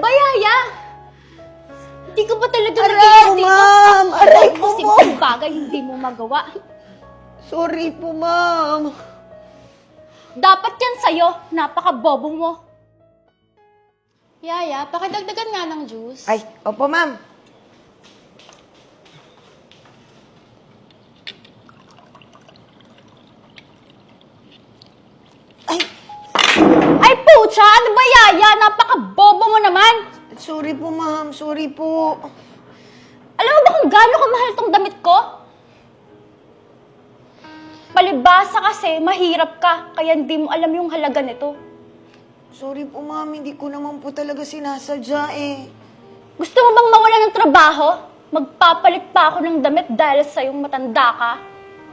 ba, Yaya? Hindi ka ba talaga Aray, ma'am! Aray po Kasi po! kung bagay hindi mo magawa. Sorry po, ma'am. Dapat yan sa'yo. Napaka-bobo mo. Yaya, pakidagdagan nga ng juice. Ay, opo, ma'am. Ay, Ay, pucha! Ano ba, Yaya? Napaka-bobo mo naman. sorry po, ma'am. Sorry po. Alam mo ba kung gaano kamahal tong damit ko? Palibasa kasi, mahirap ka, kaya hindi mo alam yung halaga nito. Sorry po, ma'am. Hindi ko naman po talaga sinasadya eh. Gusto mo bang mawala ng trabaho? Magpapalit pa ako ng damit dahil sa yung matanda ka?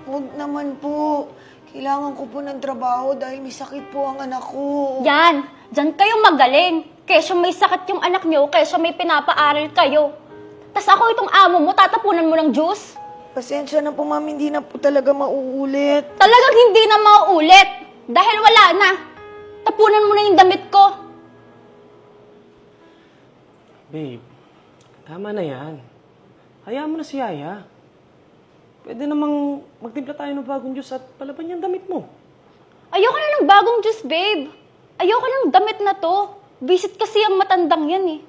Huwag naman po. Kailangan ko po ng trabaho dahil may sakit po ang anak ko. Yan! Diyan kayo magaling. Kesyo may sakit yung anak nyo, kesyo may pinapaaral kayo. Tas ako itong amo mo, tatapunan mo ng juice? Pasensya na po, ma'am. Hindi na po talaga mauulit. Talagang hindi na mauulit. Dahil wala na. Tapunan mo na yung damit ko. Babe, tama na yan. Hayaan mo na si Yaya. Pwede namang magtimpla tayo ng bagong juice at palaban yung damit mo. Ayoko na ng bagong juice, babe. Ayoko ng damit na to. Visit kasi ang matandang yan eh.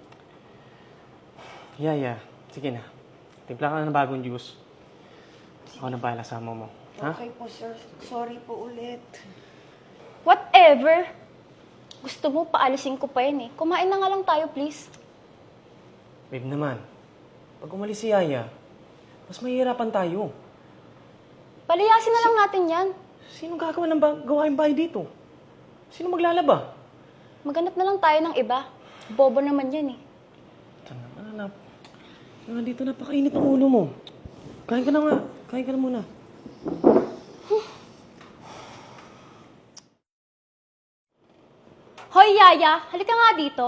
Yaya, sige na. Timpla ka na ng bagong juice. Ako na bahala sa amo mo. Ha? Okay po, sir. Sorry po ulit. Whatever. Gusto mo, paalisin ko pa yan eh. Kumain na nga lang tayo, please. Babe naman, pag umalis si Yaya, mas mahihirapan tayo. Palayasin na lang natin yan. Sino gagawa ng gawain bahay dito? Sino maglalaba? Maghanap na lang tayo ng iba. Bobo naman yan eh. Anak, dito napakainit ang ulo mo. Kain ka na nga. Kain ka na muna. Hoy, Yaya! Halika nga dito.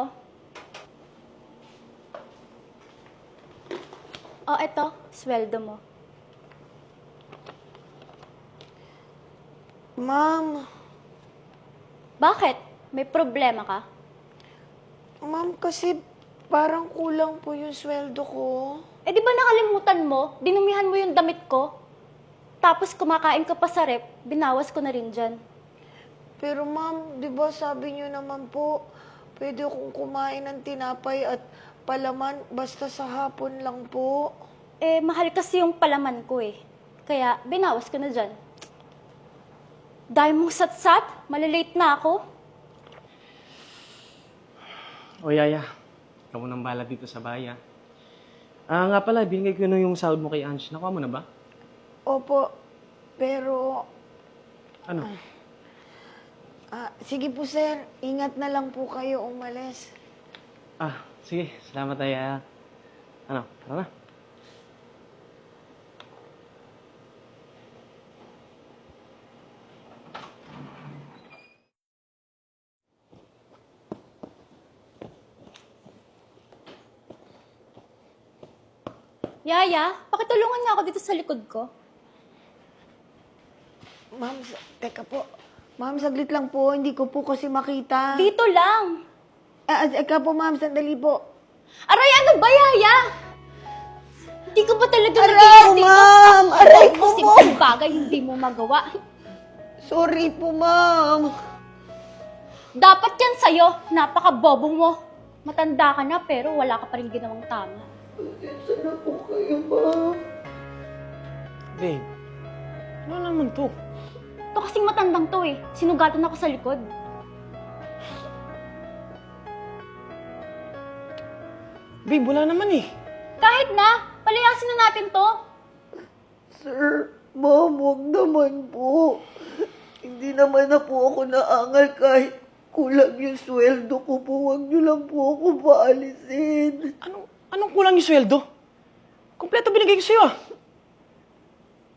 Oh, eto. Sweldo mo. Ma'am, Bakit? May problema ka? ma'am, kasi parang kulang po yung sweldo ko. Eh, di ba nakalimutan mo? Dinumihan mo yung damit ko? Tapos kumakain ka pa sa rep, binawas ko na rin dyan. Pero ma'am, di ba sabi niyo naman po, pwede akong kumain ng tinapay at palaman basta sa hapon lang po. Eh, mahal kasi yung palaman ko eh. Kaya, binawas ko na dyan. Dahil mong sat-sat, malilate na ako. O Yaya, ikaw mo nang bahala dito sa bahay, ah. Nga pala, binigay ko na yung sahod mo kay Ange. Nakuha mo na ba? Opo, pero Ano? sige po sir, ingat na lang po kayo umalis. Sige. Salamat, Yaya. Ano? Tara na. Yaya, pakitulungan niya ako dito sa likod ko. Ma'am, teka po. Ma'am, saglit lang po. Hindi ko po kasi makita. Dito lang. Teka po, ma'am. Sandali po. Aray, ano ba, Yaya? Hindi ka ba talaga Aray, nag-iingat dito? ma'am! Aray po Kasi po! kung bagay hindi mo magawa. Sorry po, ma'am. Dapat yan sa'yo. Napaka-bobo mo. Matanda ka na pero wala ka pa rin ginawang tama. Pasensya na po kayo, ma'am. Babe, ano naman to? Ito kasing matandang to eh. Sinugatan ako sa likod. Babe, wala naman eh. Kahit na, palayasin na natin to. Sir, ma'am, huwag naman po. Hindi naman na po ako naangal kahit kulang yung sweldo ko po. Huwag niyo lang po ako paalisin. Anong kulang yung sweldo? Kompleto binigay ko sa'yo, ah.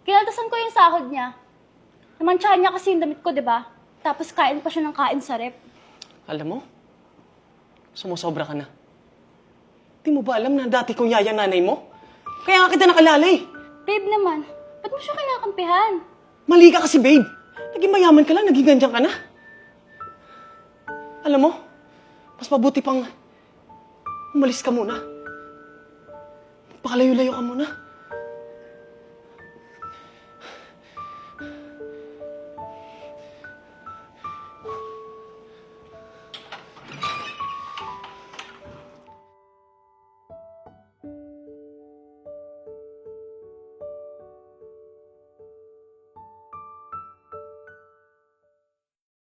Kinaltasan ko yung sahod niya. Namantsahan niya kasi yung damit ko, di ba? Tapos kain pa siya ng kain sa rep. Alam mo, sumusobra ka na. Di mo ba alam na dati kong yaya nanay mo? Kaya nga kita nakalalay. Babe naman, ba't mo siya kinakampihan? Mali ka kasi, babe. Naging mayaman ka lang, naging ganyan ka na. Alam mo, mas mabuti pang Umalis ka muna. Pakalayo-layo ka muna.